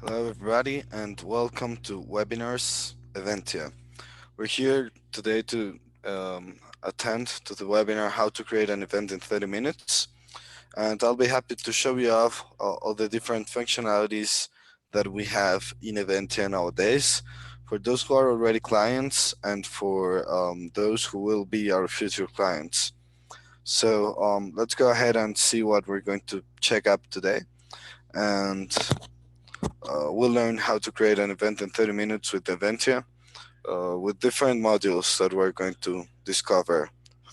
Hello, everybody, and welcome to Webinars Eventtia. We're here today to attend to the webinar How to Create an Event in 30 Minutes. And I'll be happy to show you off all the different functionalities that we have in Eventtia nowadays for those who are already clients and for those who will be our future clients. So let's go ahead and see what we're going to check up today. And we'll learn how to create an event in 30 minutes with Eventtia, with different modules that we're going to discover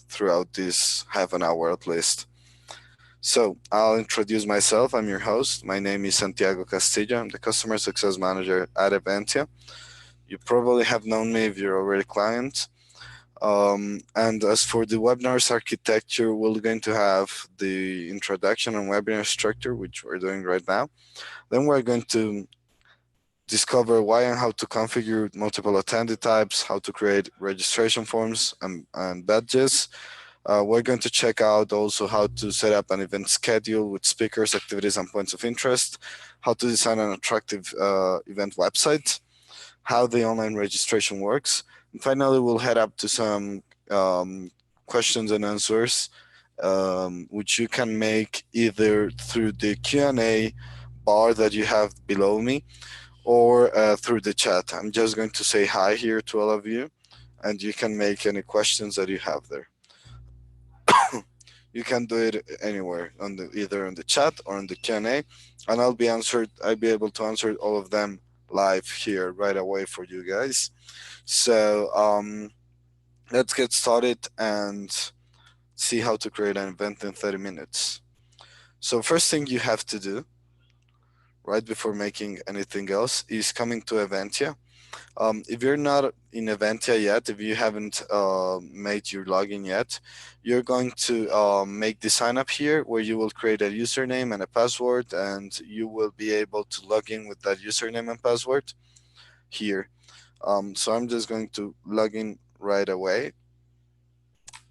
throughout this half an hour at least. So I'll introduce myself. I'm your host. My name is Santiago Castillo. I'm the Customer Success Manager at Eventtia. You probably have known me if you're already a client. And as for the webinars architecture, we're going to have the introduction and webinar structure, which we're doing right now. Then we're going to discover why and how to configure multiple attendee types, how to create registration forms and badges. We're going to check out also how to set up an event schedule with speakers, activities, and points of interest, how to design an attractive event website, how the online registration works. And finally, we'll head up to some questions and answers, which you can make either through the Q&A bar that you have below me, or through the chat. I'm just going to say hi here to all of you, and you can make any questions that you have there. You can do it anywhere on the either on the chat or on the Q&A, and I'll be able to answer all of them live here right away for you guys. So let's get started and see how to create an event in 30 minutes. So first thing you have to do right before making anything else is coming to Eventtia. If you're not in Eventtia yet, if you haven't made your login yet, you're going to make the sign up here where you will create a username and a password, and you will be able to log in with that username and password here. So I'm just going to log in right away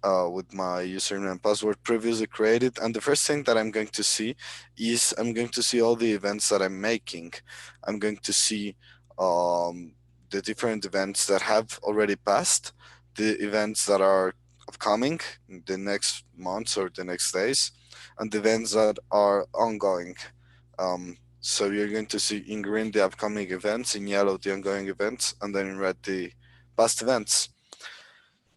with my username and password previously created. And the first thing that I'm going to see is I'm going to see all the events that I'm making. I'm going to see the different events that have already passed, the events that are upcoming in the next months or the next days, and the events that are ongoing. So you're going to see in green the upcoming events, in yellow the ongoing events, and then in red the past events.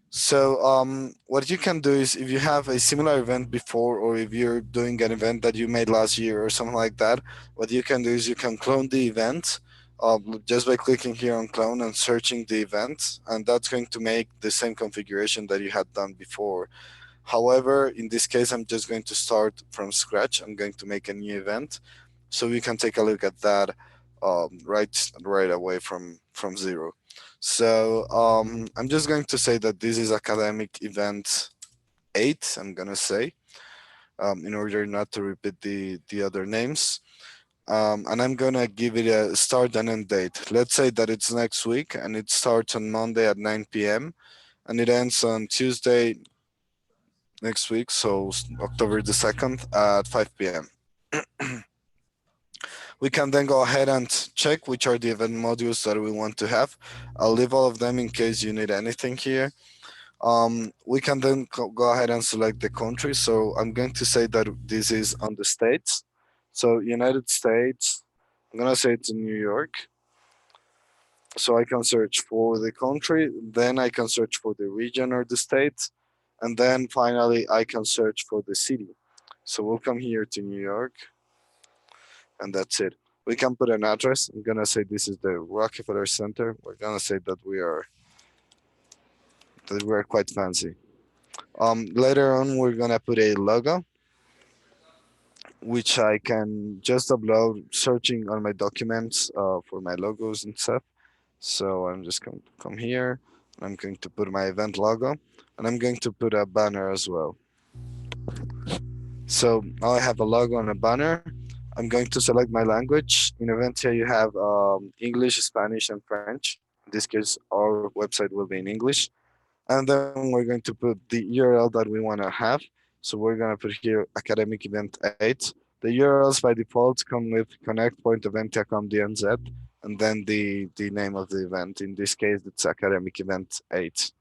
So what you can do is if you have a similar event before, or if you're doing an event that you made last year or something like that, what you can do is you can clone the event just by clicking here on clone and searching the event, and that's going to make the same configuration that you had done before. However, in this case, I'm just going to start from scratch. I'm going to make a new event, so we can take a look at that right away from zero. So I'm just going to say that this is academic event 8. I'm gonna say in order not to repeat the other names. And I'm gonna give it a start and end date. Let's say that it's next week, and it starts on Monday at 9 p.m. and it ends on Tuesday next week, so October the 2nd at 5 p.m. We can then go ahead and check which are the event modules that we want to have. I'll leave all of them in case you need anything here. We can then go ahead and select the country. So I'm going to say that this is on the States. So United States, I'm gonna say it's in New York. So I can search for the country, then I can search for the region or the state, and then finally I can search for the city. So we'll come here to New York, and that's it. We can put an address. I'm gonna say this is the Rockefeller Center. We're gonna say that we are quite fancy. Later on, we're gonna put a logo, which I can just upload searching on my documents for my logos and stuff. So I'm just going to come here. I'm going to put my event logo, and I'm going to put a banner as well. So now I have a logo and a banner. I'm going to select my language. In Eventia, you have English, Spanish, and French. In this case, our website will be in English. And then we're going to put the URL that we want to have. So we're going to put here academic event 8 The URLs by default come with connect point Eventtia.com DNZ and then the name of the event. In this case, it's Academic Event 8.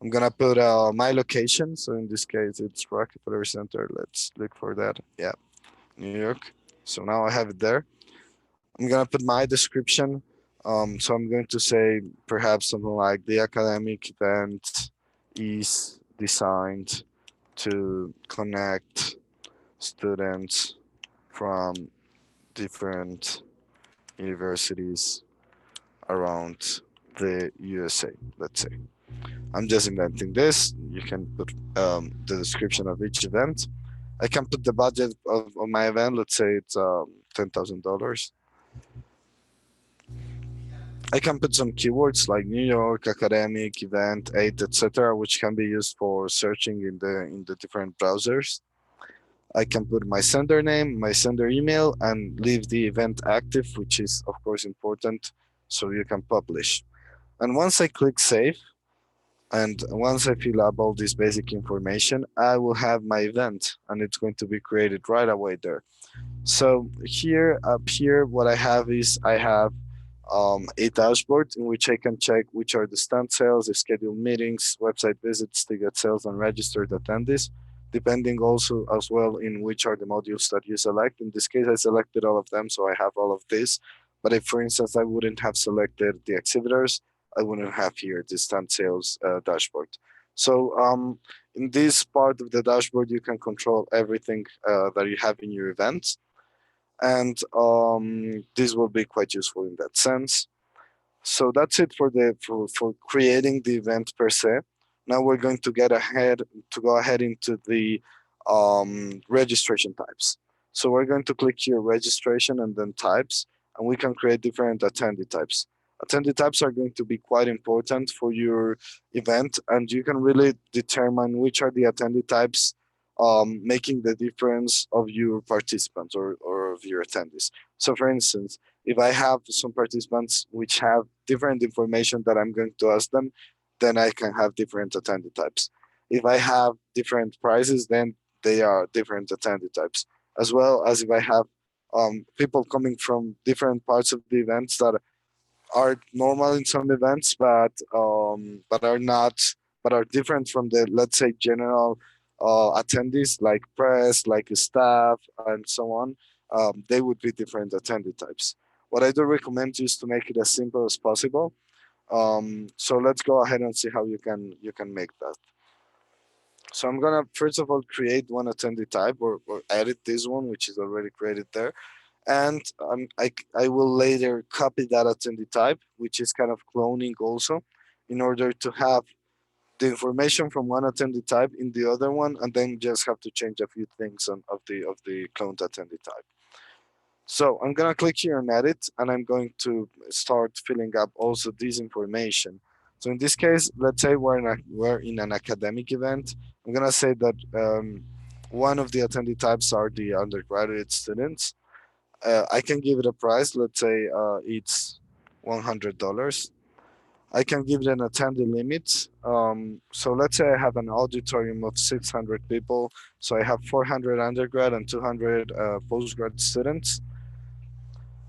I'm gonna put my location. So in this case, it's Rockefeller Center. Let's look for that. Yeah, New York. So now I have it there. I'm gonna put my description. So I'm going to say perhaps something like the academic event is designed to connect students from different universities around the USA, let's say. I'm just inventing this. You can put the description of each event. I can put the budget of my event. Let's say it's $10,000. I can put some keywords like New York, academic, event, aid, etc., which can be used for searching in the different browsers. I can put my sender name, my sender email, and leave the event active, which is of course important, so you can publish. And once I click save, and once I fill up all this basic information, I will have my event, and it's going to be created right away there. So here, up here, what I have is I have a dashboard in which I can check which are the stand sales, the scheduled meetings, website visits, ticket sales, and registered attendees, depending also as well in which are the modules that you select. In this case, I selected all of them, so I have all of this. But if, for instance, I wouldn't have selected the exhibitors, I wouldn't have here the stand sales dashboard. So in this part of the dashboard, you can control everything that you have in your events, and this will be quite useful in that sense. So that's it for for creating the event per se. Now we're going to get ahead to go ahead into the registration types. So we're going to click here registration and then types, and we can create different attendee types. Attendee types are going to be quite important for your event, and you can really determine which are the attendee types making the difference of your participants or of your attendees. So for instance, if I have some participants which have different information that I'm going to ask them, then I can have different attendee types. If I have different prices, then they are different attendee types. As well as if I have people coming from different parts of the events that are normal in some events, but are not, but are different from the, let's say, general attendees like press, like staff, and so on. They would be different attendee types. What I do recommend is to make it as simple as possible. So let's go ahead and see how you can make that. So I'm gonna first of all create one attendee type, or edit this one, which is already created there, and I will later copy that attendee type, which is kind of cloning also, in order to have the information from one attendee type in the other one, and then just have to change a few things of the cloned attendee type. So I'm gonna click here on edit, and I'm going to start filling up also this information. So in this case, let's say we're in an academic event. I'm gonna say that one of the attendee types are the undergraduate students. I can give it a price. Let's say it's $100. I can give it an attendee limit. So let's say I have an auditorium of 600 people. So I have 400 undergrad and 200 postgrad students.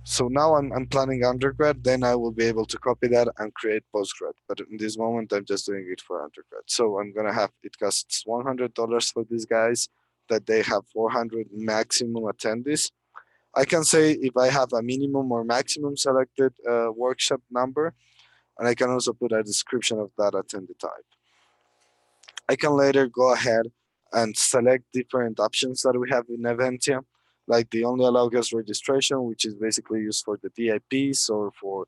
So now I'm planning undergrad, then I will be able to copy that and create postgrad. But in this moment, I'm just doing it for undergrad. So I'm gonna have, it costs $100 for these guys, that they have 400 maximum attendees. I can say if I have a minimum or maximum selected workshop number, and I can also put a description of that attendee type. I can later go ahead and select different options that we have in Eventtia, like the only allow guest registration, which is basically used for the VIPs or for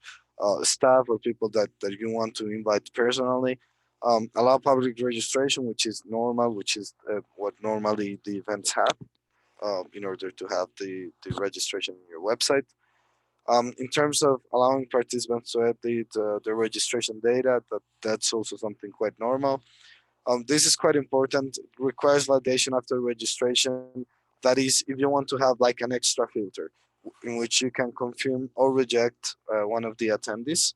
staff or people that you want to invite personally. Allow public registration, which is normal, which is what normally the events have in order to have the registration in your website. In terms of allowing participants to edit the registration data, that's also something quite normal. This is quite important. It requires validation after registration. That is, if you want to have like an extra filter in which you can confirm or reject one of the attendees.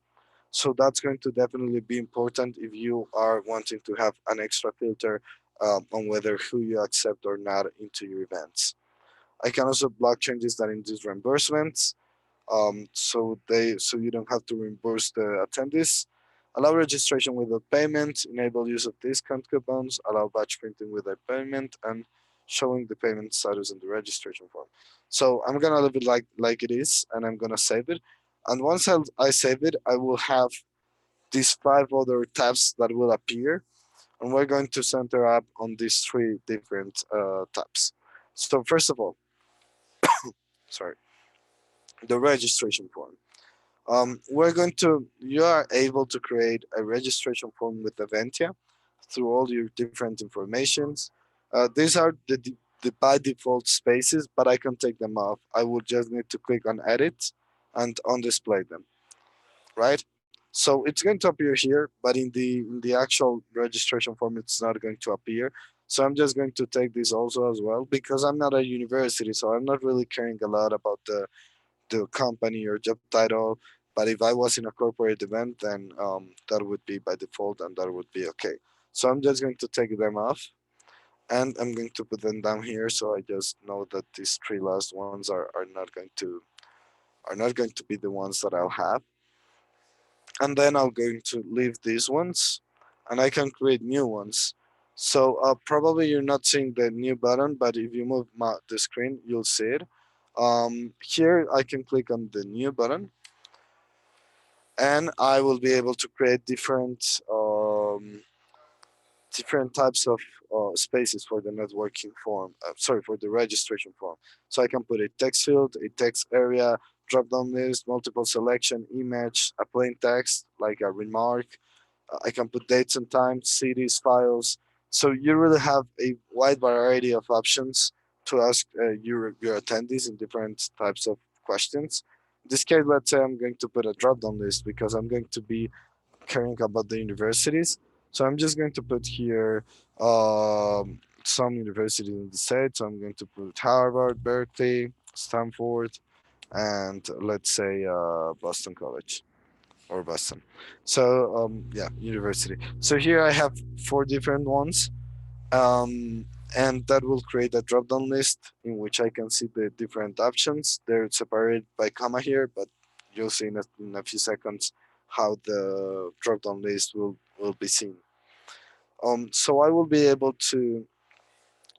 So that's going to definitely be important if you are wanting to have an extra filter on whether who you accept or not into your events. I can also block changes that induce reimbursements, so you don't have to reimburse the attendees. Allow registration without payment, enable use of discount coupons, allow batch printing without payment, and showing the payment status in the registration form. So I'm gonna leave it like it is, and I'm gonna save it. And once I save it, I will have these five other tabs that will appear, and we're going to center up on these three different tabs. So first of all, sorry, the registration form. You are able to create a registration form with Eventtia through all your different informations. These are the by default spaces, but I can take them off. I will just need to click on edit and on display them, right? So it's going to appear here, but in the actual registration form, it's not going to appear. So I'm just going to take this also as well because I'm not a university, so I'm not really caring a lot about the company or job title. But if I was in a corporate event, then that would be by default and that would be okay. So I'm just going to take them off and I'm going to put them down here so I just know that these three last ones are not going to be the ones that I'll have. And then I'm going to leave these ones and I can create new ones. So probably you're not seeing the new button, but if you move the screen, you'll see it. Here I can click on the new button and I will be able to create different types of spaces for the networking form. Sorry, for the registration form. So I can put a text field, a text area, drop down list, multiple selection, image, a plain text like a remark. I can put dates and times, CDs, files. So you really have a wide variety of options to ask your attendees in different types of questions. In this case, let's say I'm going to put a drop down list because I'm going to be caring about the universities. So I'm just going to put here some universities in the state. So I'm going to put Harvard, Berkeley, Stanford, and let's say Boston College or Boston. So yeah, university. So here I have four different ones, um, and that will create a drop-down list in which I can see the different options. They're separated by comma here, but you'll see in a few seconds how the drop-down list will be seen. So I will be able to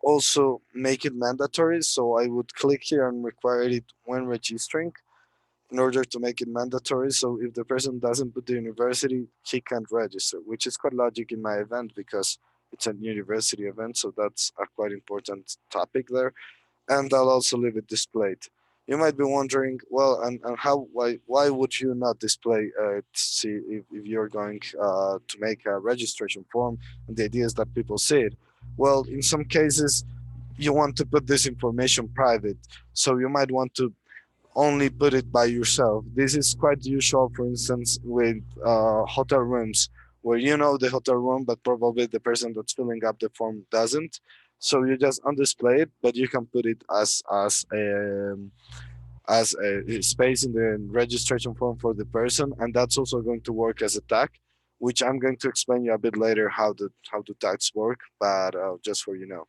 also make it mandatory. So I would click here and require it when registering in order to make it mandatory. So if the person doesn't put the university, he can't register, which is quite logic in my event because it's a university event. So that's a quite important topic there. And I'll also leave it displayed. You might be wondering, well, and how why would you not display to see if you're going to make a registration form and the idea is that people see it. Well, in some cases, you want to put this information private, so you might want to only put it by yourself. This is quite usual, for instance, with hotel rooms, where you know the hotel room, but probably the person that's filling up the form doesn't. So you just undisplay it, but you can put it as a space in the registration form for the person, and that's also going to work as a tag, which I'm going to explain you a bit later how the tags work, but just for you know.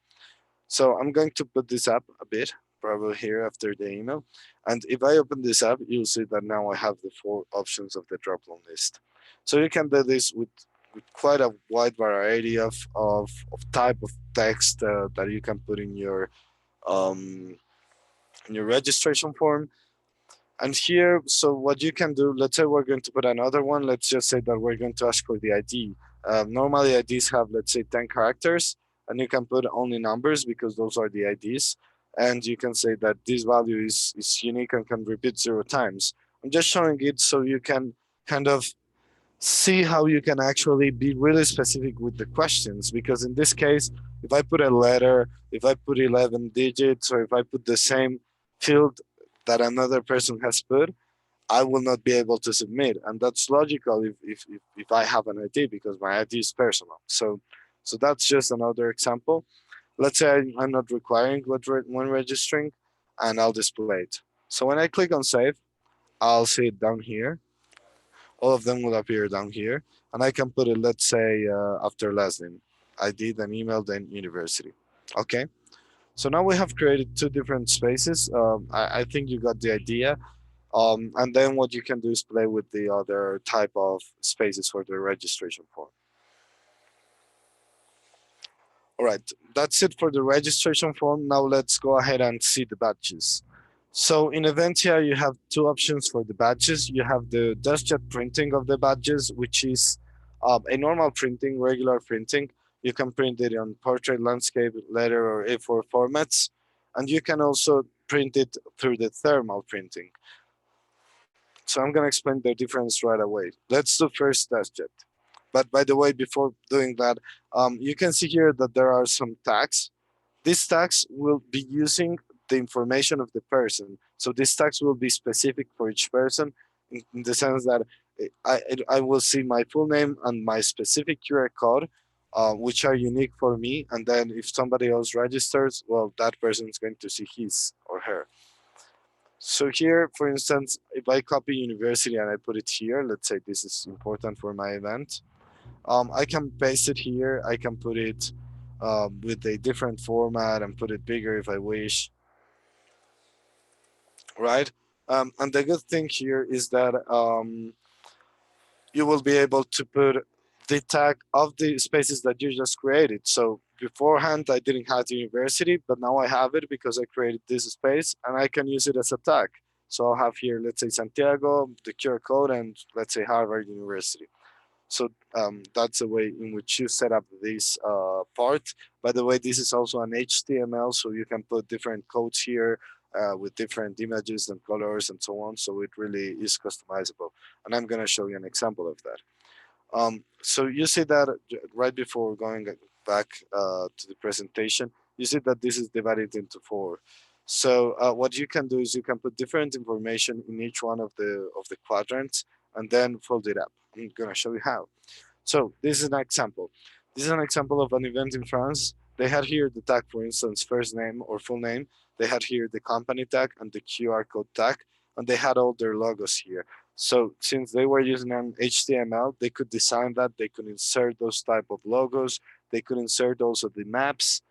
So I'm going to put this up a bit, probably here after the email. And if I open this up, you'll see that now I have the four options of the drop-down list. So you can do this with quite a wide variety of type of text that you can put um, in your registration form. And here, so what you can do, let's say we're going to put another one. Let's just say that we're going to ask for the ID. Normally, IDs have, let's say, 10 characters, and you can put only numbers because those are the IDs. And you can say that this value is unique and can repeat 0 times. I'm just showing it so you can kind of see how you can actually be really specific with the questions. Because in this case, if I put a letter, if I put 11 digits, or if I put the same field that another person has put, I will not be able to submit. And that's logical if I have an ID because my ID is personal. So that's just another example. Let's say I'm not requiring when registering, and I'll display it. So when I click on save, I'll see it down here. All of them will appear down here. And I can put it, let's say, after last name. ID, then email, then university. Okay. So now we have created two different spaces. I think you got the idea. And then what you can do is play with the other type of spaces for the registration form. All right, that's it for the registration form. Now let's go ahead and see the badges. So in Eventtia, you have two options for the badges. You have the dustjet printing of the badges, which is a normal printing, regular printing. You can print it on portrait, landscape, letter, or A4 formats. And you can also print it through the thermal printing. So I'm going to explain the difference right away. Let's do first dustjet. But by the way, before doing that, you can see here that there are some tags. These tags will be using the information of the person. So these tags will be specific for each person in the sense that I will see my full name and my specific QR code, which are unique for me. And then if somebody else registers, well, that person is going to see his or her. So here, for instance, if I copy university and I put it here, let's say this is important for my event, I can paste it here. I can put it with a different format and put it bigger if I wish, right? And the good thing here is that you will be able to put the tag of the spaces that you just created. So beforehand, I didn't have the university, but now I have it because I created this space and I can use it as a tag. So I'll have here, let's say Santiago, the QR code, and let's say Harvard University. So that's the way in which you set up this part. By the way, this is also an HTML, so you can put different codes here with different images and colors and so on. So it really is customizable. And I'm going to show you an example of that. So you see that right before going back to the presentation, you see that this is divided into four. So what you can do is you can put different information in each one of the quadrants and then fold it up. I'm going to show you how. So this is an example. This is an example of an event in France. They had here the tag, for instance, first name or full name. They had here the company tag and the QR code tag, and they had all their logos here. So since they were using an HTML, they could design that. They could insert those type of logos. They could insert also the maps.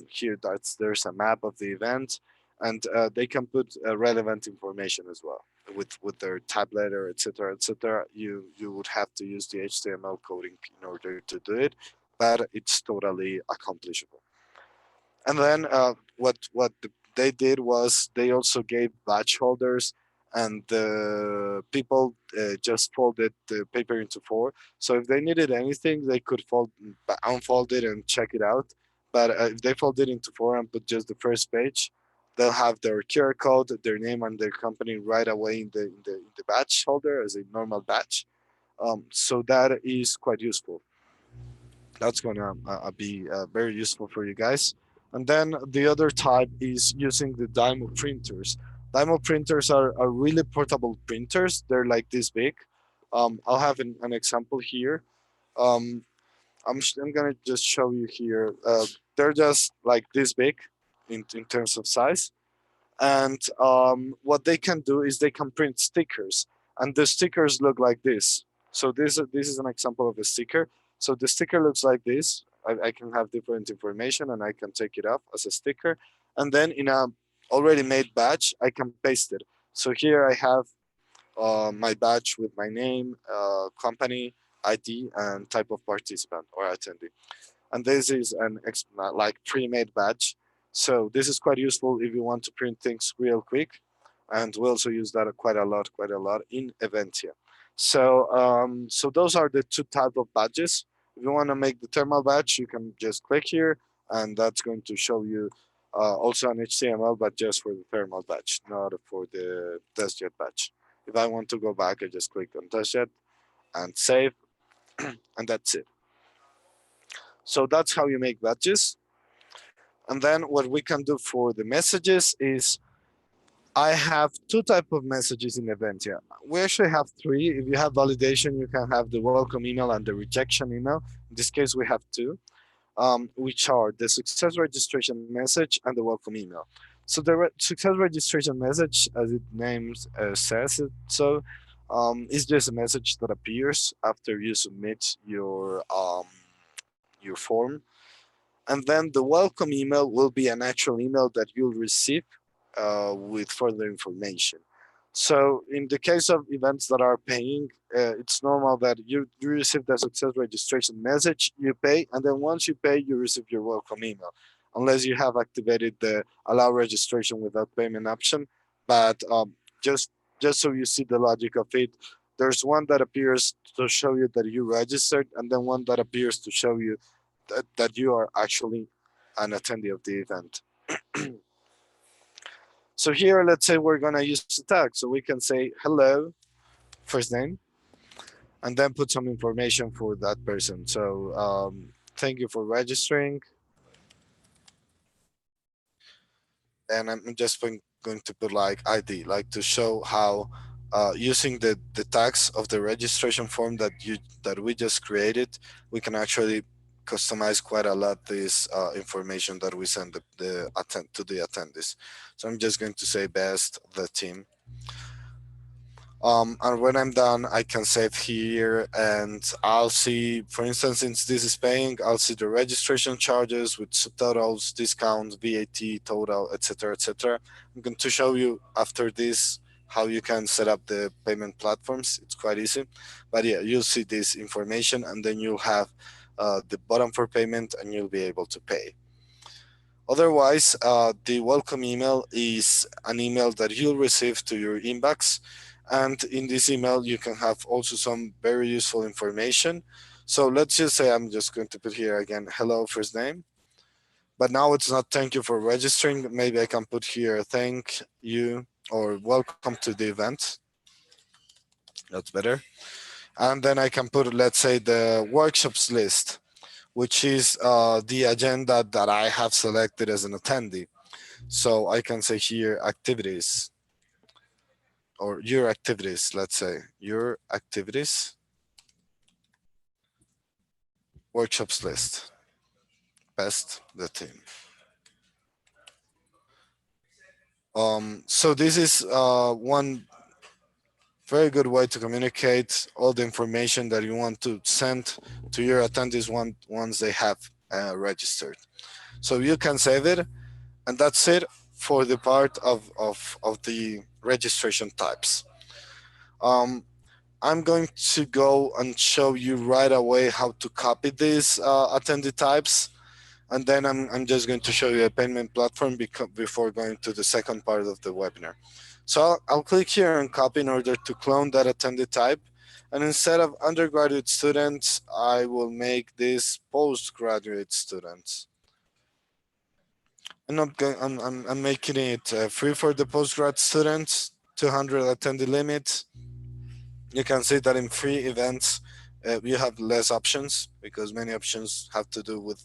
Here, there's a map of the event, and they can put relevant information as well with their tablet or etc. etc. You would have to use the HTML coding in order to do it, but it's totally accomplishable. And then they did was they also gave badge holders, and the people just folded the paper into four. So if they needed anything, they could unfold it and check it out. But if they fold it into four and put just the first page, they'll have their QR code, their name, and their company right away in the badge holder as a normal badge. So that is quite useful. That's going to be very useful for you guys. And then the other type is using the Dymo printers. Dymo printers are really portable printers. They're like this big. I'll have an example here. Um, I'm going to just show you here. They're just like this big in terms of size. And what they can do is they can print stickers, and the stickers look like this. So this is an example of a sticker. So the sticker looks like this. I can have different information and I can take it off as a sticker, and then in a already made badge I can paste it. So here I have my badge with my name, company, ID, and type of participant or attendee, and this is an like pre-made badge. So this is quite useful if you want to print things real quick, and we also use that quite a lot in Eventtia. So those are the two type of badges. If you want to make the thermal badge, you can just click here, and that's going to show you also an HTML, but just for the thermal badge, not for the testjet badge. If I want to go back, I just click on testjet and save, and that's it. So that's how you make badges. And then what we can do for the messages is I have two type of messages in Eventtia. We actually have three. If you have validation, you can have the welcome email and the rejection email. In this case, we have two, which are the success registration message and the welcome email. So the success registration message, as it names says it, so is just a message that appears after you submit your form, And then the welcome email will be an actual email that you'll receive with further information. So in the case of events that are paying, it's normal that you receive the success registration message, you pay, and then once you pay, you receive your welcome email, unless you have activated the allow registration without payment option. But just just so you see the logic of it, there's one that appears to show you that you registered, and then one that appears to show you that you are actually an attendee of the event. So here, let's say we're gonna use a tag. So we can say hello, first name, and then put some information for that person. So thank you for registering, and I'm just going to put like ID, like to show how using the tags of the registration form that we just created, we can actually customize quite a lot this information that we send to the attendees. So I'm just going to say best the team. And when I'm done, I can save here and I'll see, for instance, since this is paying, I'll see the registration charges with subtotals, discounts, VAT, total, etc., etc. I'm going to show you after this how you can set up the payment platforms. It's quite easy. But yeah, you'll see this information and then you'll have the button for payment and you'll be able to pay. Otherwise, the welcome email is an email that you'll receive to your inbox. And in this email, you can have also some very useful information. So let's just say I'm just going to put here again, hello, first name. But now it's not thank you for registering. Maybe I can put here thank you or welcome to the event. That's better. And then I can put, let's say, the workshops list, which is the agenda that I have selected as an attendee. So I can say here activities or your activities, let's say your activities workshops list, best the team. So this is one very good way to communicate all the information that you want to send to your attendees once they have registered. So you can save it, and that's it for the part of the registration types. Um, I'm going to go and show you right away how to copy these attendee types. And then I'm just going to show you a payment platform before going to the second part of the webinar. So I'll click here and copy in order to clone that attendee type. And instead of undergraduate students, I will make this postgraduate students. I'm not going. I'm making it free for the postgrad students. 200 attendee limit. You can see that in free events, you have less options because many options have to do with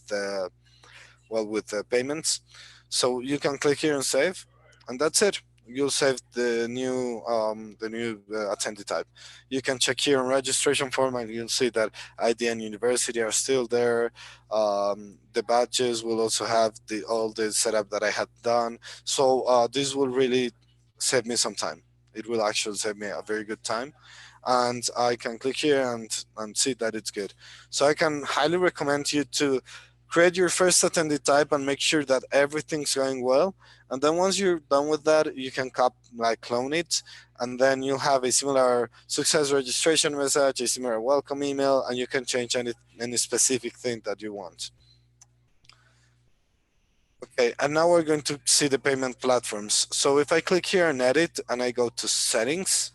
with payments. So you can click here and save, and that's it. You'll save the new attendee type. You can check here on registration form, and you'll see that ID and university are still there. The badges will also have all the setup that I had done. So this will really save me some time. It will actually save me a very good time, and I can click here and see that it's good. So I can highly recommend you to create your first attendee type and make sure that everything's going well. And then once you're done with that, you can clone it, and then you'll have a similar success registration message, a similar welcome email, and you can change any specific thing that you want. Okay, and now we're going to see the payment platforms. So if I click here and edit and I go to settings,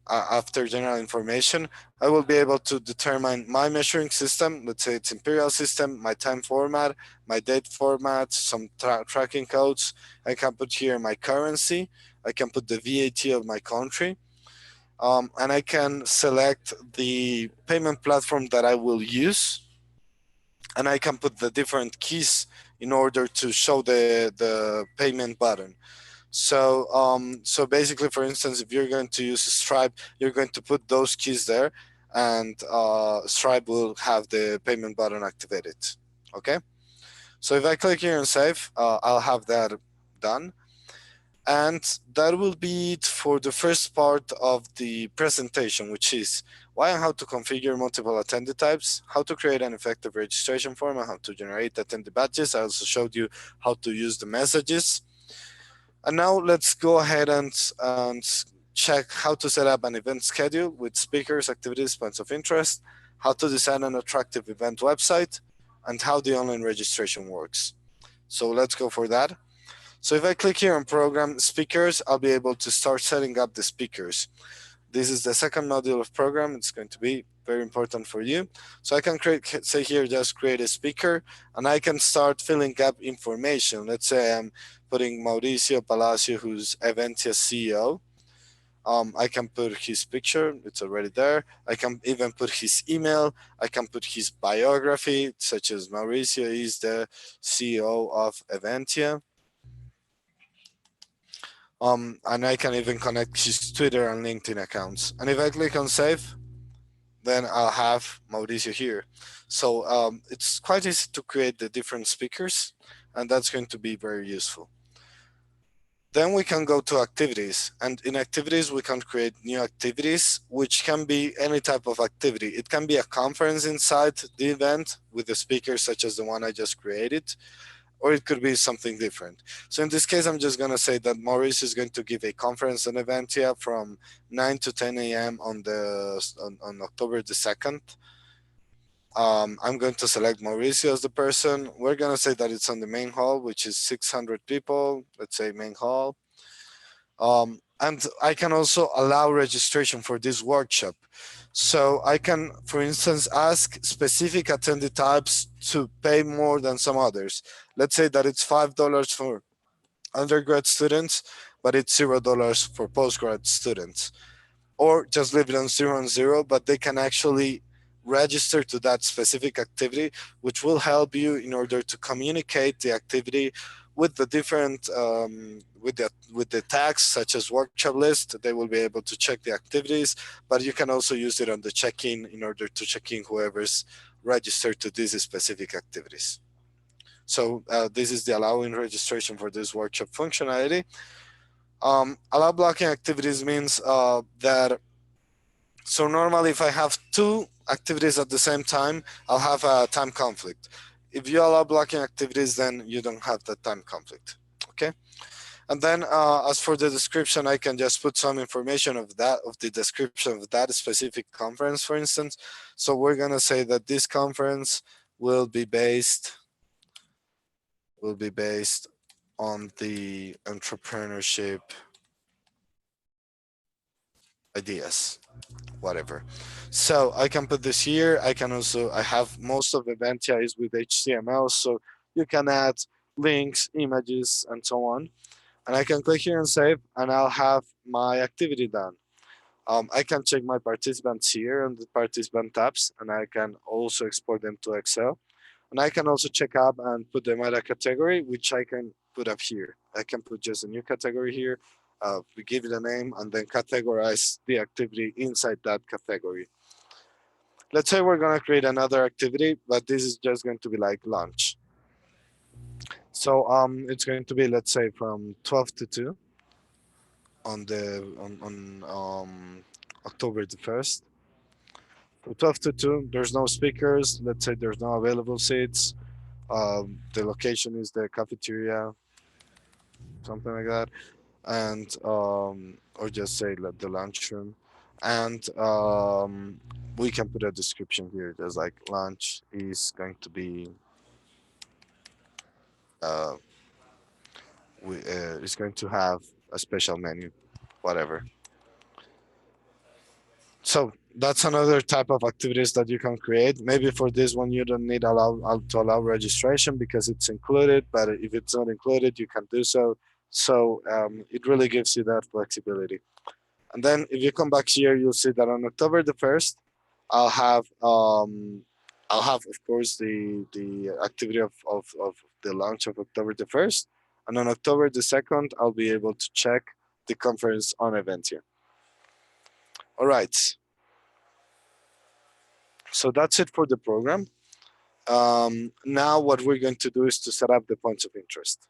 after general information, I will be able to determine my measuring system. Let's say it's imperial system, my time format, my date format, some tracking codes. I can put here my currency. I can put the VAT of my country. And I can select the payment platform that I will use. And I can put the different keys in order to show the payment button. So basically, for instance, if you're going to use Stripe, you're going to put those keys there, and Stripe will have the payment button activated. Okay. So if I click here and save, I'll have that done. And that will be it for the first part of the presentation, which is why and how to configure multiple attendee types, how to create an effective registration form, and how to generate attendee badges. I also showed you how to use the messages. And now let's go ahead and check how to set up an event schedule with speakers, activities, points of interest, how to design an attractive event website, and how the online registration works. So let's go for that. So if I click here on program speakers, I'll be able to start setting up the speakers. This is the second module of program. It's going to be very important for you. So I can create, say here, just create a speaker, and I can start filling up information. Let's say I'm putting Mauricio Palacio, who's Eventtia CEO. I can put his picture, it's already there. I can even put his email. I can put his biography, such as Mauricio is the CEO of Eventtia. And I can even connect his Twitter and LinkedIn accounts. And if I click on save, then I'll have Mauricio here. So it's quite easy to create the different speakers, and that's going to be very useful. Then we can go to activities, and in activities we can create new activities, which can be any type of activity. It can be a conference inside the event with a speaker such as the one I just created, or it could be something different. So in this case, I'm just going to say that Maurice is going to give a conference on Eventtia from 9 to 10 a.m. on October the 2nd. I'm going to select Mauricio as the person. We're going to say that it's on the main hall, which is 600 people. Let's say main hall. And I can also allow registration for this workshop. So I can, for instance, ask specific attendee types to pay more than some others. Let's say that it's $5 for undergrad students, but it's $0 for postgrad students. Or just leave it on 0 but they can actually register to that specific activity, which will help you in order to communicate the activity with the different with the tags such as workshop list. They will be able to check the activities, but you can also use it on the check-in in order to check in whoever's registered to these specific activities. So this is the allowing registration for this workshop functionality. Allow blocking activities means that, so normally if I have two activities at the same time, I'll have a time conflict. If you allow blocking activities, then you don't have that time conflict. Okay. And then as for the description, I can just put some information of the description of that specific conference, for instance. So we're going to say that this conference will be based on the entrepreneurship ideas, whatever. So I can put this here. I can also, I have most of Eventtia is with HTML, so you can add links, images, and so on. And I can click here and save, and I'll have my activity done. I can check my participants here on the participant tabs, and I can also export them to Excel. And I can also check up and put them at a category, which I can put up here. I can put just a new category here. We give it a name and then categorize the activity inside that category. Let's say we're going to create another activity, but this is just going to be like lunch. So it's going to be, let's say, from 12 to 2 on October the 1st. From 12 to 2, there's no speakers. Let's say there's no available seats. The location is the cafeteria, something like that, and or just say like the lunchroom, and we can put a description here. There's like lunch is going to be uh, is going to have a special menu, whatever. So that's another type of activities that you can create. Maybe for this one you don't need to allow registration because it's included, but if it's not included, you can do so. So it really gives you that flexibility. And then if you come back here, you'll see that on October the 1st, I'll have of course the activity of the launch of October the 1st. And on October the 2nd, I'll be able to check the conference on Eventtia. All right. So that's it for the program. Now what we're going to do is to set up the points of interest.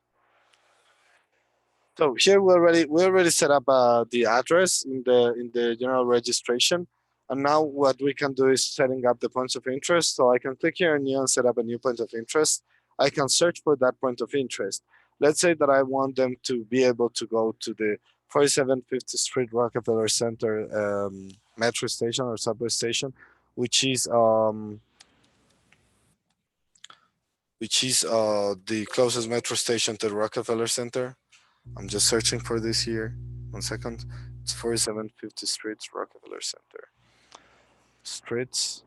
So here we already set up the address in the general registration, and now what we can do is setting up the points of interest. So I can click here and new and set up a new point of interest. I can search for that point of interest. Let's say that I want them to be able to go to the 4750th Street Rockefeller Center metro station or subway station, which is um, which is the closest metro station to the Rockefeller Center. I'm just searching for this here. 1 second. It's 4750 Streets, Rockefeller Center. Streets,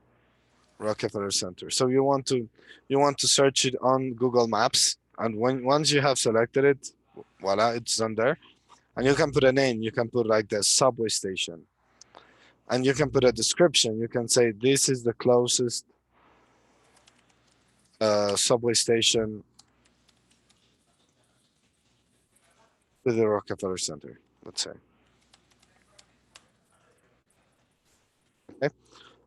Rockefeller Center. So you want to search it on Google Maps, and once you have selected it, voila, it's done there. And you can put a name. You can put like the subway station, and you can put a description. You can say this is the closest subway station to the Rockefeller Center. Let's say. Okay.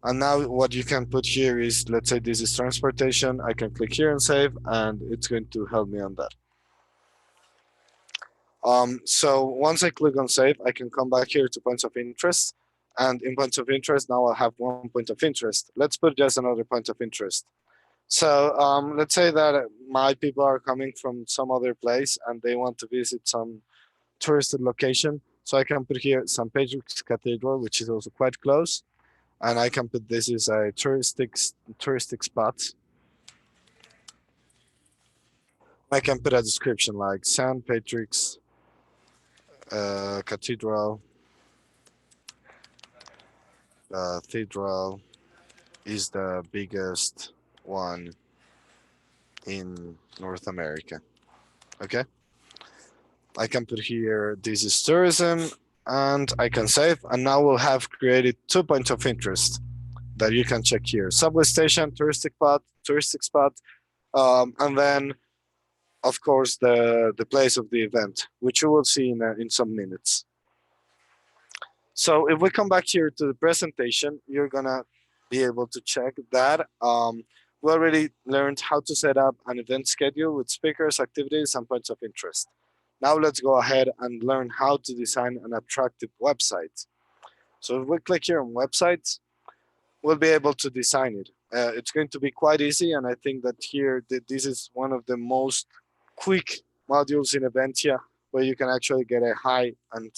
And now what you can put here is, let's say this is transportation. I can click here and save, and it's going to help me on that. So once I click on save, I can come back here to points of interest. And in points of interest, now I'll have one point of interest. Let's put just another point of interest. So let's say that my people are coming from some other place and they want to visit some touristed location. So I can put here St. Patrick's Cathedral, which is also quite close. And I can put this is a touristic spot. I can put a description like St. Patrick's Cathedral. Cathedral is the biggest one in North America. Okay. I can put here this is tourism, and I can save. And now we'll have created 2 points of interest that you can check here: subway station, touristic spot, and then of course the place of the event, which you will see in some minutes. So if we come back here to the presentation, you're gonna be able to check that we already learned how to set up an event schedule with speakers, activities, and points of interest. Now let's go ahead and learn how to design an attractive website. So if we click here on websites, we'll be able to design it. It's going to be quite easy, and I think that here this is one of the most quick modules in Eventtia where you can actually get a high and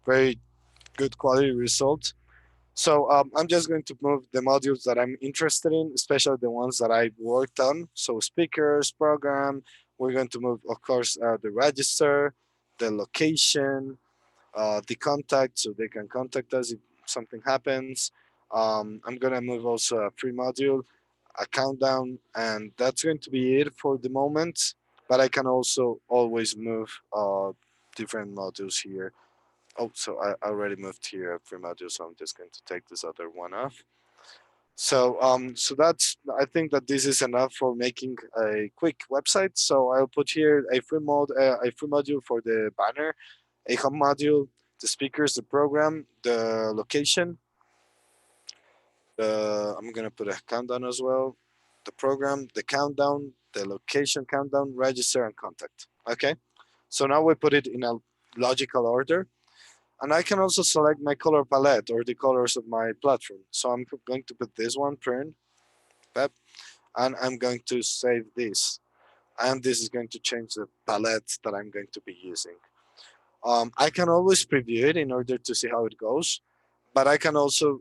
very good quality result. So I'm just going to move the modules that I'm interested in, especially the ones that I worked on. So speakers, program, we're going to move, of course, the register, the location, the contact, so they can contact us if something happens. I'm going to move also a free module, a countdown, and that's going to be it for the moment. But I can also always move different modules here. Oh, so I already moved here a free module, so I'm just going to take this other one off. So that's, I think that this is enough for making a quick website. So I'll put here a free module for the banner, a home module, the speakers, the program, the location. I'm gonna put a countdown as well. The program, the countdown, the location countdown, register, and contact. Okay. So now we put it in a logical order. And I can also select my color palette or the colors of my platform. So I'm going to put this one, print, pep, and I'm going to save this. And this is going to change the palette that I'm going to be using. I can always preview it in order to see how it goes, but I can also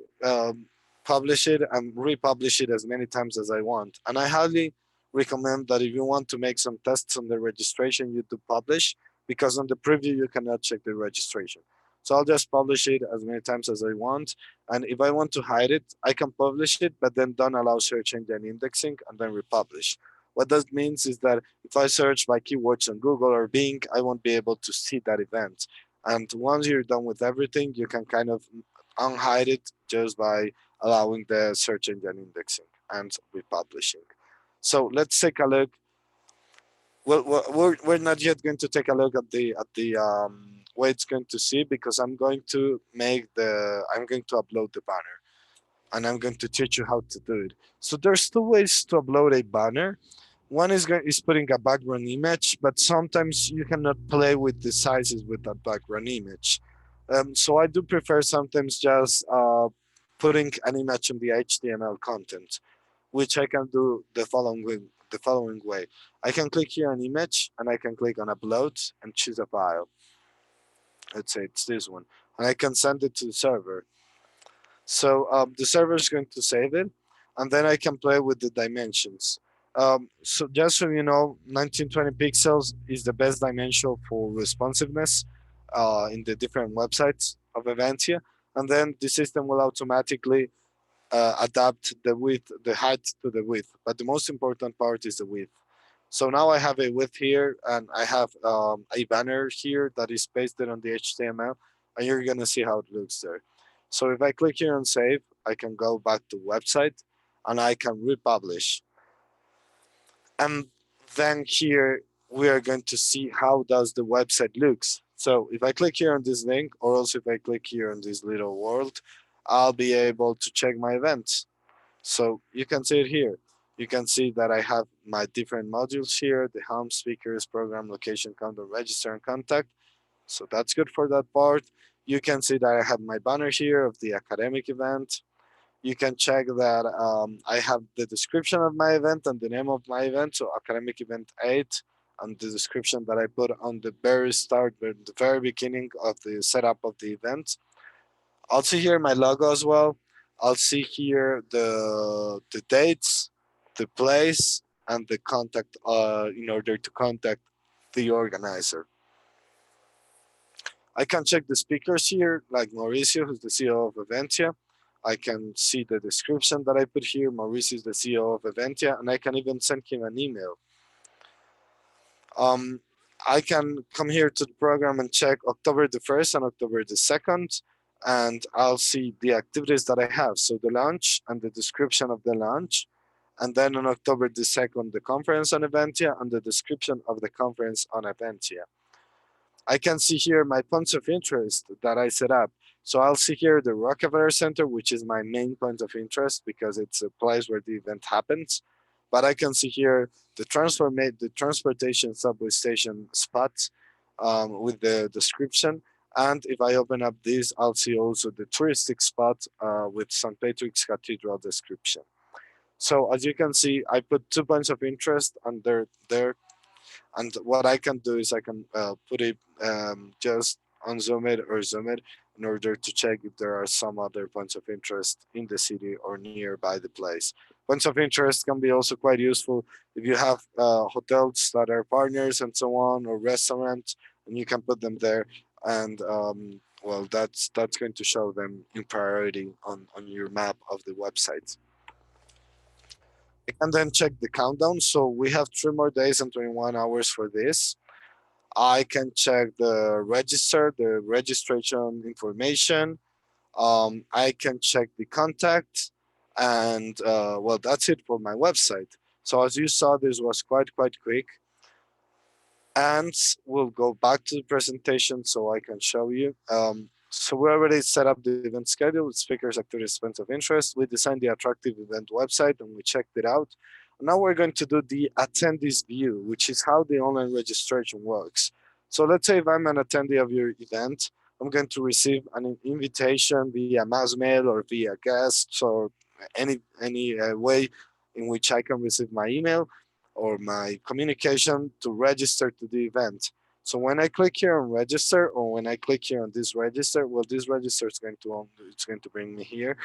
publish it and republish it as many times as I want. And I highly recommend that if you want to make some tests on the registration, you do publish, because on the preview you cannot check the registration. So I'll just publish it as many times as I want. And if I want to hide it, I can publish it, but then don't allow search engine indexing and then republish. What that means is that if I search by keywords on Google or Bing, I won't be able to see that event. And once you're done with everything, you can kind of unhide it just by allowing the search engine indexing and republishing. So let's take a look. Well, we're not yet going to take a look at the way it's going to see, because I'm going to upload the banner, and I'm going to teach you how to do it. So there's two ways to upload a banner. One is putting a background image, but sometimes you cannot play with the sizes with that background image. So I do prefer sometimes just putting an image in the HTML content, which I can do the following way. I can click here on image and I can click on upload and choose a file. Let's say it's this one, and I can send it to the server. So the server is going to save it, and then I can play with the dimensions. So just so you know, 1920 pixels is the best dimension for responsiveness in the different websites of Eventtia, and then the system will automatically adapt the width, the height to the width. But the most important part is the width. So now I have a width here, and I have a banner here that is pasted on the HTML, and you're gonna see how it looks there. So if I click here on save, I can go back to website, and I can republish. And then here we are going to see how does the website looks. So if I click here on this link, or also if I click here on this little world, I'll be able to check my events. So you can see it here. You can see that I have my different modules here, the home, speakers, program, location, countdown, register, and contact. So that's good for that part. You can see that I have my banner here of the academic event. You can check that I have the description of my event and the name of my event, so academic event 8, and the description that I put on the very start, the very beginning of the setup of the event. I'll see here my logo as well. I'll see here the dates, the place, and the contact in order to contact the organizer. I can check the speakers here, like Mauricio, who's the CEO of Eventtia. I can see the description that I put here. Mauricio is the CEO of Eventtia, and I can even send him an email. Um, I can come here to the program and check October the 1st and October the 2nd, and I'll see the activities that I have. So the launch and the description of the launch. And then on October the 2nd, the conference on Eventtia and the description of the conference on Eventtia. I can see here my points of interest that I set up. So I'll see here the Rockefeller Center, which is my main point of interest because it's a place where the event happens. But I can see here the transportation subway station spots with the description. And if I open up this, I'll see also the touristic spot with St. Patrick's Cathedral description. So as you can see, I put 2 points of interest under there, and what I can do is I can put it just unzoom it or zoom it in order to check if there are some other points of interest in the city or nearby the place. Points of interest can be also quite useful if you have hotels that are partners and so on, or restaurants, and you can put them there. And well, that's going to show them in priority on your map of the website. I can then check the countdown. So we have 3 more days and 21 hours for this. I can check the register, the registration information. I can check the contact, and well, that's it for my website. So as you saw, this was quite quick. And we'll go back to the presentation so I can show you. So we already set up the event schedule, speakers, activities, events of interest. We designed the attractive event website and we checked it out. Now we're going to do the attendees view, which is how the online registration works. So let's say if I'm an attendee of your event, I'm going to receive an invitation via mass mail or via guests or any way in which I can receive my email or my communication to register to the event. So when I click here on register, or when I click here on this register, well, this register is going to it's going to bring me here.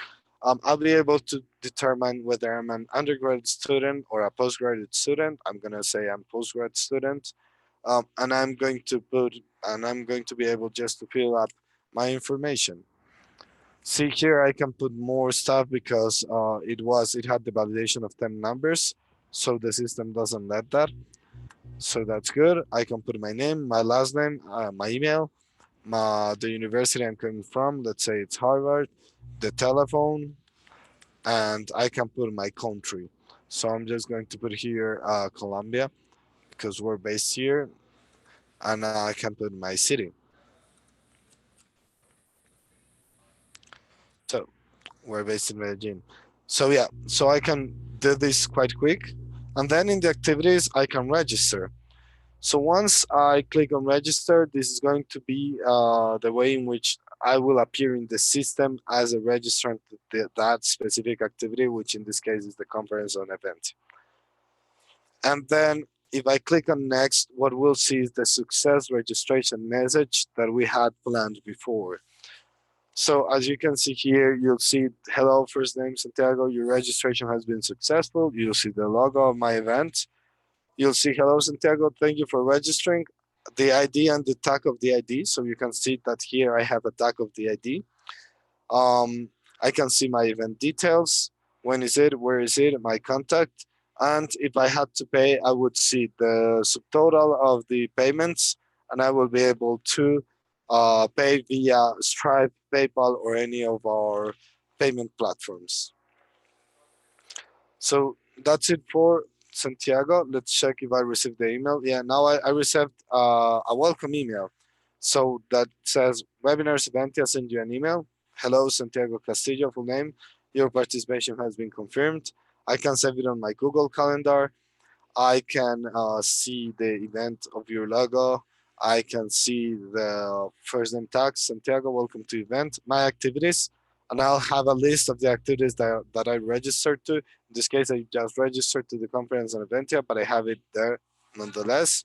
I'll be able to determine whether I'm an undergraduate student or a postgraduate student. I'm gonna say I'm postgrad student, and I'm going to be able just to fill up my information. See here, I can put more stuff because it had the validation of 10 numbers, so the system doesn't let that. So that's good. I can put my name, my last name, my email, the university I'm coming from. Let's say it's Harvard, the telephone, and I can put my country. So I'm just going to put here Colombia because we're based here, and I can put my city. So we're based in Medellin. So yeah, so I can do this quite quick. And then in the activities, I can register. So once I click on register, this is going to be the way in which I will appear in the system as a registrant to that specific activity, which in this case is the conference on event. And then if I click on next, what we'll see is the success registration message that we had planned before. So as you can see here, you'll see, hello, first name Santiago, your registration has been successful. You'll see the logo of my event. You'll see, hello, Santiago, thank you for registering. The ID and the tag of the ID. So you can see that here I have a tag of the ID. Um, I can see my event details. When is it? Where is it? My contact. And if I had to pay, I would see the subtotal of the payments, and I will be able to pay via Stripe, PayPal, or any of our payment platforms. So that's it for Santiago. Let's check if I received the email. Yeah, now I received a welcome email. So that says webinars Eventtia send you an email. Hello, Santiago Castillo, full name. Your participation has been confirmed. I can save it on my Google Calendar. I can see the event of your logo. I can see the first name tag, Santiago, welcome to event, my activities, and I'll have a list of the activities that I registered to. In this case, I just registered to the conference on Eventtia, but I have it there nonetheless.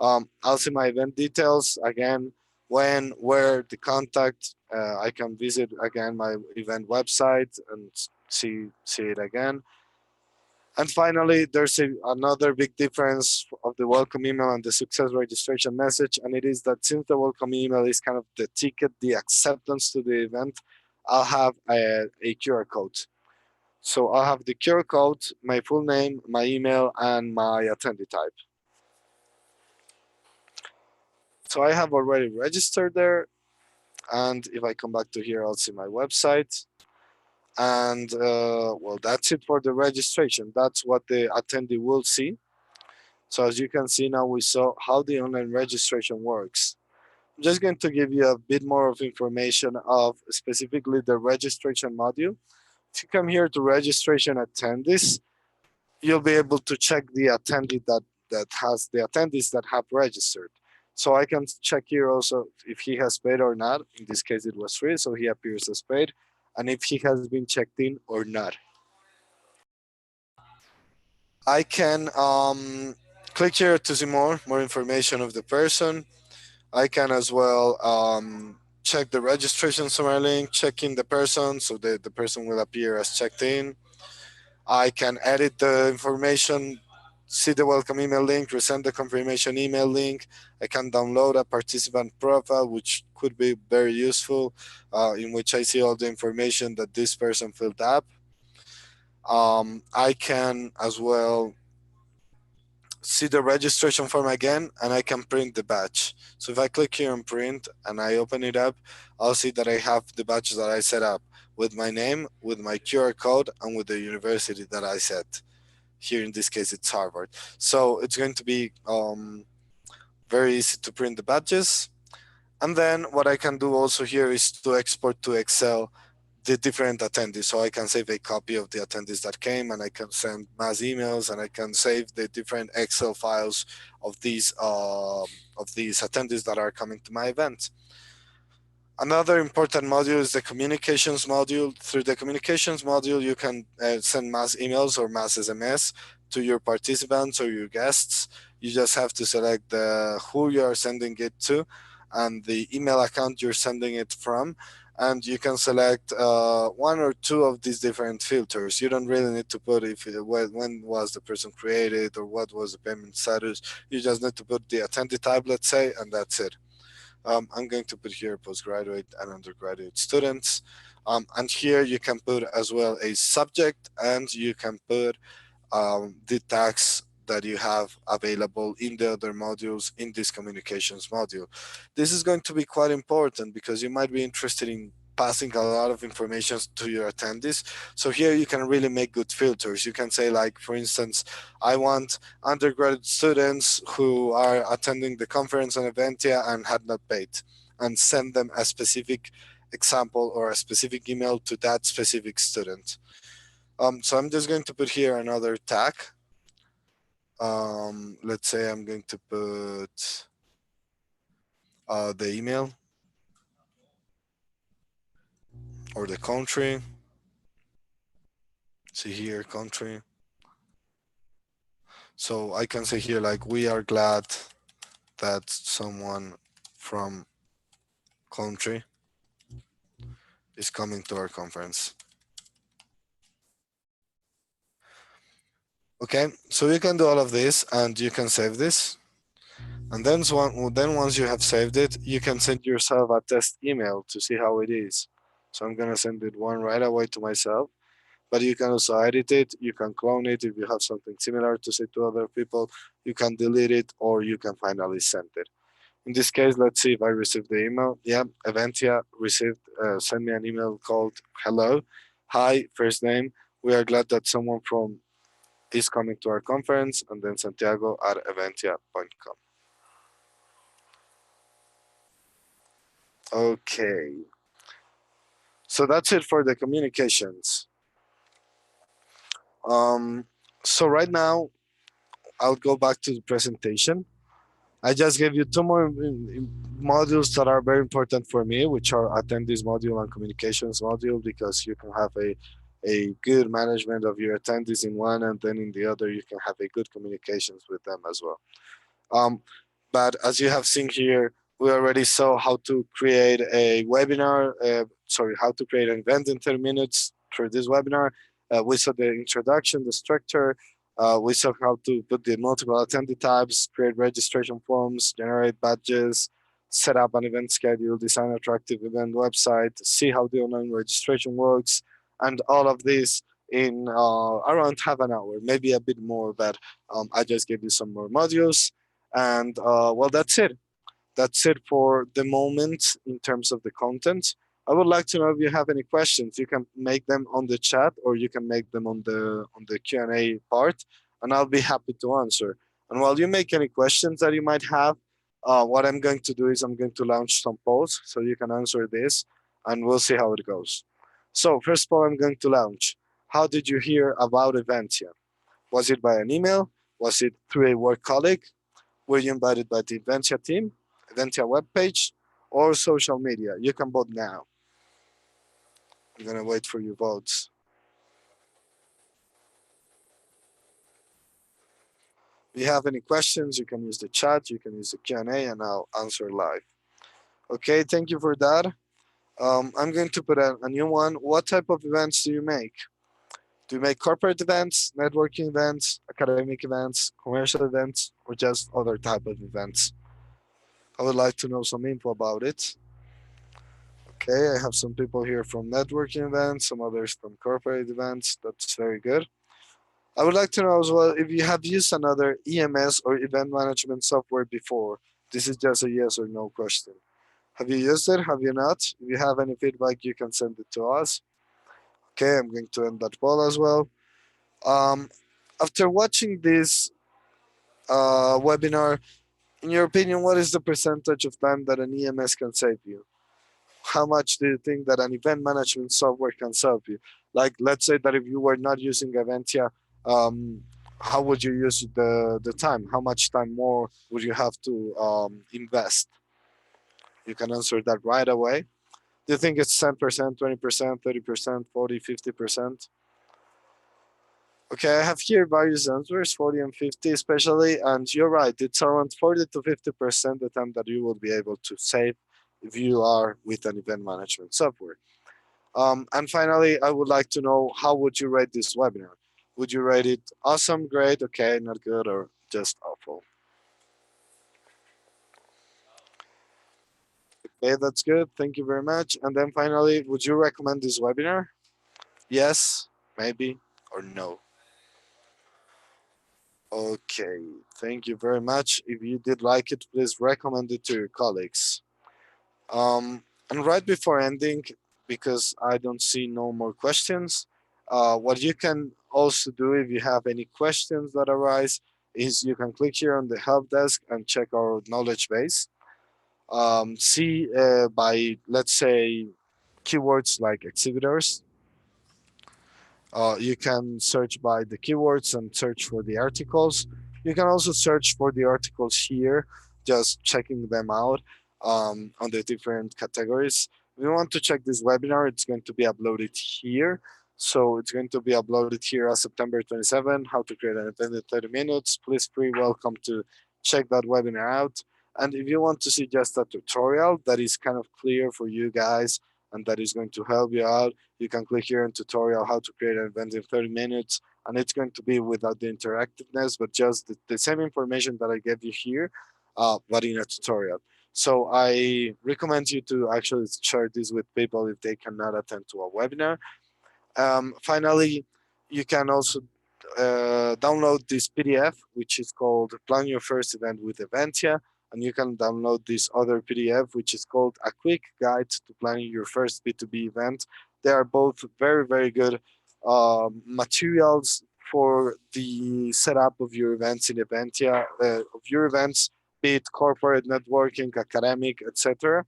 I'll see my event details again, when, where, the contact. I can visit again my event website and see it again. And finally, there's another big difference of the welcome email and the success registration message, and it is that since the welcome email is kind of the ticket, the acceptance to the event, I'll have a QR code. So I'll have the QR code, my full name, my email, and my attendee type. So I have already registered there, and if I come back to here, I'll see my website. And well, that's it for the registration. That's what the attendee will see. So as you can see now, we saw how the online registration works. I'm just going to give you a bit more of information of specifically the registration module. If you come here to registration attendees, you'll be able to check the attendee that has the attendees that have registered. So I can check here also if he has paid or not. In this case, it was free, so he appears as paid, and if he has been checked in or not. I can click here to see more information of the person. I can as well check the registration summary link, check in the person, so the person will appear as checked in. I can edit the information, see the welcome email link, resend the confirmation email link. I can download a participant profile, which could be very useful, in which I see all the information that this person filled up. I can as well see the registration form again, and I can print the badge. So if I click here on print and I open it up, I'll see that I have the badge that I set up with my name, with my QR code, and with the university that I set. Here in this case, it's Harvard. So it's going to be very easy to print the badges. And then what I can do also here is to export to Excel the different attendees. So I can save a copy of the attendees that came, and I can send mass emails, and I can save the different Excel files of these attendees that are coming to my event. Another important module is the communications module. Through the communications module, you can send mass emails or mass SMS to your participants or your guests. You just have to select who you are sending it to and the email account you're sending it from. And you can select one or two of these different filters. You don't really need to put when was the person created or what was the payment status. You just need to put the attendee type, let's say, and that's it. I'm going to put here postgraduate and undergraduate students. And here you can put as well a subject, and you can put the tags that you have available in the other modules in this communications module. This is going to be quite important because you might be interested in passing a lot of information to your attendees. So here you can really make good filters. You can say, like, for instance, I want undergraduate students who are attending the conference on Eventtia and had not paid, and send them a specific example or a specific email to that specific student. So I'm just going to put here another tag. Let's say I'm going to put the email or the country. See here, country. So I can say here like we are glad that someone from country is coming to our conference. Okay, so you can do all of this and you can save this. And then once you have saved it, you can send yourself a test email to see how it is. So I'm gonna send it one right away to myself. But you can also edit it. You can clone it if you have something similar to say to other people. You can delete it or you can finally send it. In this case, let's see if I received the email. Yeah, Eventtia received, sent me an email called "Hello, hi, first name. We are glad that someone from is coming to our conference," and then Santiago at eventia.com. Okay, so that's it for the communications. Um, so right now I'll go back to the presentation. I just gave you two more modules that are very important for me, which are attendees module and communications module, because you can have a good management of your attendees in one, and then in the other you can have a good communications with them as well. Um, but as you have seen here, we already saw how to create a webinar, how to create an event in 10 minutes through this webinar. We saw the introduction, the structure. We saw how to put the multiple attendee types, create registration forms, generate badges, set up an event schedule, design attractive event website, see how the online registration works, and all of this in around half an hour, maybe a bit more, but I just gave you some more modules. And well, that's it. That's it for the moment in terms of the content. I would like to know if you have any questions. You can make them on the chat or you can make them on the Q&A part, and I'll be happy to answer. And while you make any questions that you might have, what I'm going to do is I'm going to launch some polls so you can answer this, and we'll see how it goes. So first poll I'm going to launch. How did you hear about Eventtia? Was it by an email? Was it through a work colleague? Were you invited by the Eventtia team, Eventtia webpage, or social media? You can vote now. I'm gonna wait for your votes. If you have any questions, you can use the chat, you can use the Q&A, and I'll answer live. Okay, thank you for that. I'm going to put a new one. What type of events do you make? Do you make corporate events, networking events, academic events, commercial events, or just other type of events? I would like to know some info about it. Okay, I have some people here from networking events, some others from corporate events. That's very good. I would like to know as well if you have used another EMS or event management software before. This is just a yes or no question. Have you used it? Have you not? If you have any feedback, you can send it to us. Okay, I'm going to end that poll as well. Um, After watching this webinar, in your opinion, what is the percentage of time that an EMS can save you? How much do you think that an event management software can save you? Like, let's say that if you were not using Eventtia, um, how would you use the time? How much time more would you have to invest? You can answer that right away. Do you think it's 10%, 20%, 30%, 40, 50%? Okay, I have here various answers, 40 and 50 especially, and you're right, it's around 40 to 50% the time that you will be able to save if you are with an event management software. And finally, I would like to know how would you rate this webinar? Would you rate it awesome, great, okay, not good, or just awful? Okay, that's good. Thank you very much. And then finally, would you recommend this webinar? Yes, maybe, or no? Okay, thank you very much. If you did like it, please recommend it to your colleagues. And right before ending, because I don't see no more questions, what you can also do if you have any questions that arise is you can click here on the help desk and check our knowledge base. See by, let's say, keywords like exhibitors. You can search by the keywords and search for the articles. You can also search for the articles here, just checking them out on the different categories. If you want to check this webinar, it's going to be uploaded here. So it's going to be uploaded here as September 27, how to create an event in 30 minutes. Please be welcome to check that webinar out. And if you want to see just a tutorial that is kind of clear for you guys and that is going to help you out, you can click here on tutorial how to create an event in 30 minutes. And it's going to be without the interactiveness, but just the same information that I gave you here, but in a tutorial. So I recommend you to actually share this with people if they cannot attend to a webinar. Finally, you can also download this PDF, which is called Plan Your First Event with Eventtia. And you can download this other PDF, which is called A Quick Guide to Planning Your First B2B Event. They are both very, very good materials for the setup of your events in Eventtia, of your events, be it corporate, networking, academic, etc.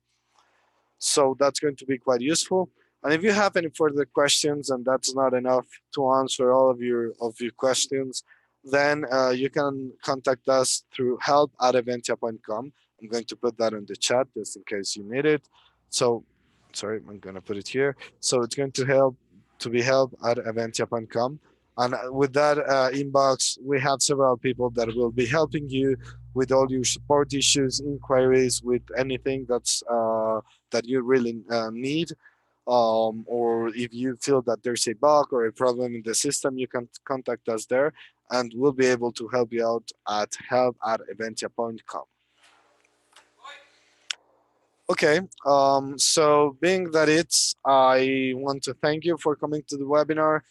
So that's going to be quite useful. And if you have any further questions and that's not enough to answer all of your questions, then you can contact us through help@eventtia.com. I'm going to put that in the chat just in case you need it. So, sorry, I'm going to put it here. So it's going to be help@eventtia.com. And with that inbox, we have several people that will be helping you with all your support issues, inquiries, with anything that you really need, or if you feel that there's a bug or a problem in the system, you can contact us there and we'll be able to help you out at help@eventtia.com. Okay, so being that I want to thank you for coming to the webinar.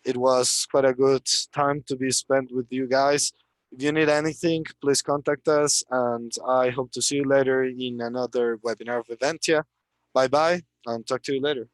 It was quite a good time to be spent with you guys. If you need anything, please contact us, and I hope to see you later in another webinar of Eventtia. Bye bye, and talk to you later.